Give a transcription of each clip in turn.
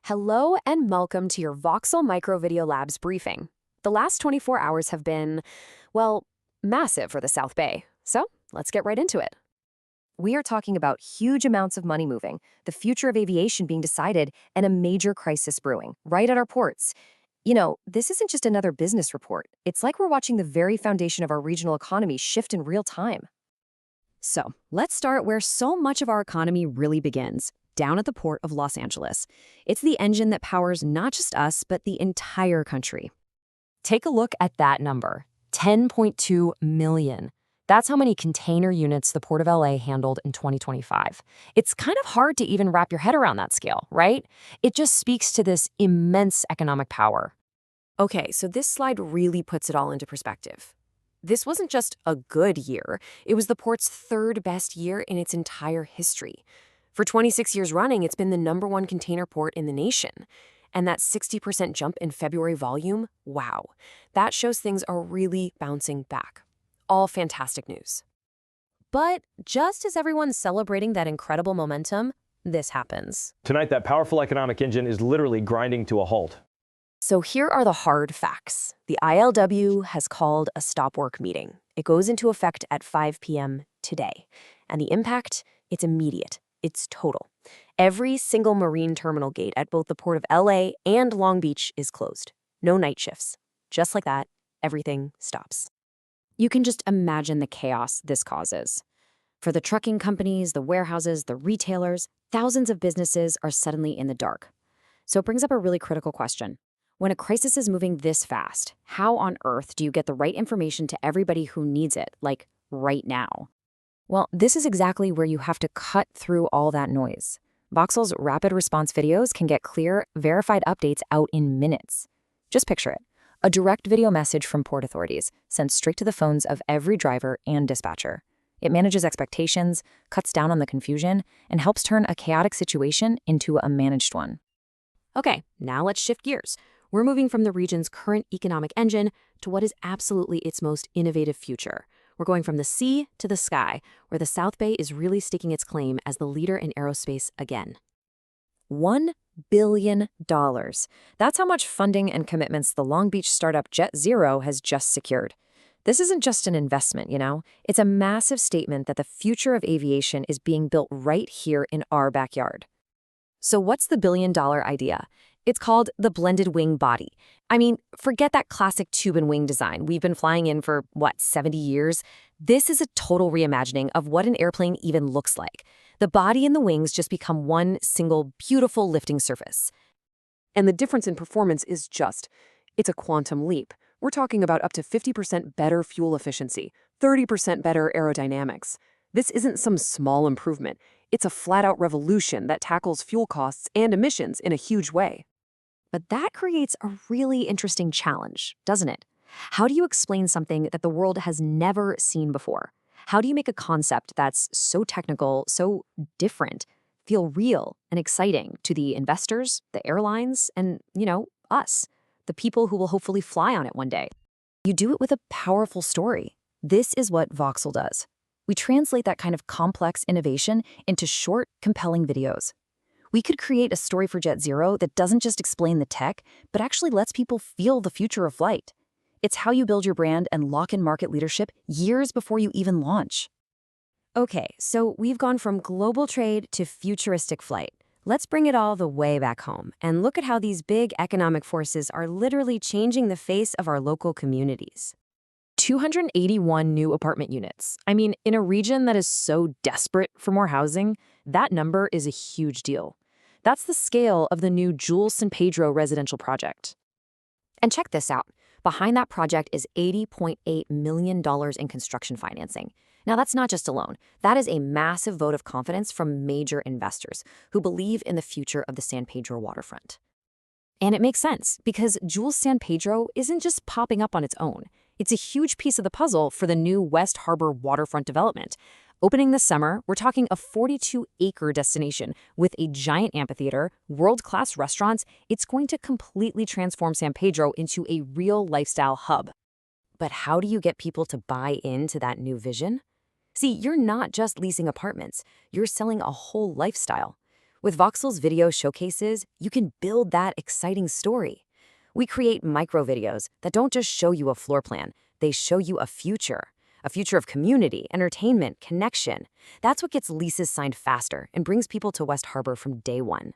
Hello and welcome to your Voxel Micro Video Labs briefing. The last 24 hours have been, well, massive for the South Bay. So let's get right into it. We are talking about huge amounts of money moving, the future of aviation being decided, and a major crisis brewing right at our ports. This isn't just another business report. It's like we're watching the very foundation of our regional economy shift in real time. So let's start where so much of our economy really begins, down at the port of Los Angeles. It's the engine that powers not just us, but the entire country. Take a look at that number, 10.2 million. That's how many container units the Port of LA handled in 2025. It's kind of hard to even wrap your head around that scale, right? It just speaks to this immense economic power. Okay, so this slide really puts it all into perspective. This wasn't just a good year, it was the port's third best year in its entire history. For 26 years running, it's been the #1 container port in the nation. And that 60% jump in February volume, wow, that shows things are really bouncing back. All fantastic news. But just as everyone's celebrating that incredible momentum, this happens. Tonight, that powerful economic engine is literally grinding to a halt. So here are the hard facts. The ILW has called a stop work meeting. It goes into effect at 5 p.m. today. And the impact, it's immediate. It's total. Every single marine terminal gate at both the Port of LA and Long Beach is closed. No night shifts. Just like that, everything stops. You can just imagine the chaos this causes. For the trucking companies, the warehouses, the retailers, thousands of businesses are suddenly in the dark. So it brings up a really critical question. When a crisis is moving this fast, how on earth do you get the right information to everybody who needs it, like right now? Well, this is exactly where you have to cut through all that noise. Voxel's rapid response videos can get clear, verified updates out in minutes. Just picture it. A direct video message from port authorities sent straight to the phones of every driver and dispatcher. It manages expectations, cuts down on the confusion, and helps turn a chaotic situation into a managed one. Okay, now let's shift gears. We're moving from the region's current economic engine to what is absolutely its most innovative future. We're going from the sea to the sky, where the South Bay is really staking its claim as the leader in aerospace again. $1 billion. That's how much funding and commitments the Long Beach startup Jet Zero has just secured. This isn't just an investment, It's a massive statement that the future of aviation is being built right here in our backyard. So what's the billion-dollar idea? It's called the blended wing body. I mean, forget that classic tube and wing design we've been flying in for, 70 years? This is a total reimagining of what an airplane even looks like. The body and the wings just become one single beautiful lifting surface. And the difference in performance is it's a quantum leap. We're talking about up to 50% better fuel efficiency, 30% better aerodynamics. This isn't some small improvement. It's a flat-out revolution that tackles fuel costs and emissions in a huge way. But that creates a really interesting challenge, doesn't it? How do you explain something that the world has never seen before? How do you make a concept that's so technical, so different, feel real and exciting to the investors, the airlines, and, us, the people who will hopefully fly on it one day? You do it with a powerful story. This is what Voxel does. We translate that kind of complex innovation into short, compelling videos. We could create a story for Jet Zero that doesn't just explain the tech, but actually lets people feel the future of flight. It's how you build your brand and lock in market leadership years before you even launch. Okay, so we've gone from global trade to futuristic flight. Let's bring it all the way back home and look at how these big economic forces are literally changing the face of our local communities. 281 new apartment units. I mean, in a region that is so desperate for more housing, that number is a huge deal. That's the scale of the new San Pedro residential project. And check this out. Behind that project is $80.8 million in construction financing. Now, that's not just a loan. That is a massive vote of confidence from major investors who believe in the future of the San Pedro waterfront. And it makes sense because San Pedro isn't just popping up on its own. It's a huge piece of the puzzle for the new West Harbor waterfront development. Opening this summer, we're talking a 42-acre destination with a giant amphitheater, world-class restaurants. It's going to completely transform San Pedro into a real lifestyle hub. But how do you get people to buy into that new vision? See, you're not just leasing apartments. You're selling a whole lifestyle. With Voxel's video showcases, you can build that exciting story. We create micro videos that don't just show you a floor plan, they show you a future of community, entertainment, connection. That's what gets leases signed faster and brings people to West Harbor from day one.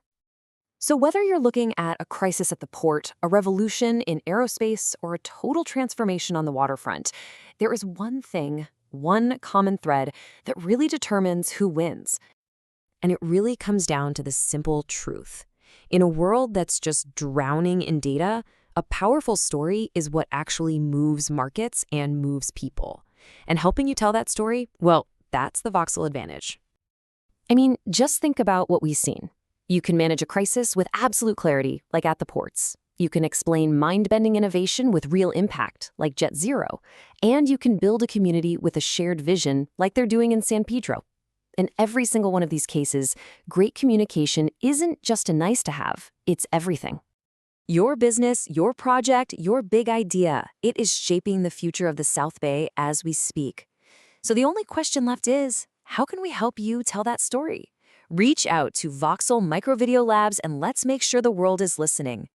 So whether you're looking at a crisis at the port, a revolution in aerospace, or a total transformation on the waterfront, there is one thing, one common thread that really determines who wins. And it really comes down to the simple truth. In a world that's just drowning in data, a powerful story is what actually moves markets and moves people. And helping you tell that story, well, that's the Voxel advantage. I mean, just think about what we've seen. You can manage a crisis with absolute clarity, like at the ports. You can explain mind-bending innovation with real impact, like Jet Zero. And you can build a community with a shared vision, like they're doing in San Pedro. In every single one of these cases, great communication isn't just a nice-to-have, it's everything. Your business, your project, your big idea, it is shaping the future of the South Bay as we speak. So the only question left is, how can we help you tell that story? Reach out to Voxel Microvideo Labs and let's make sure the world is listening.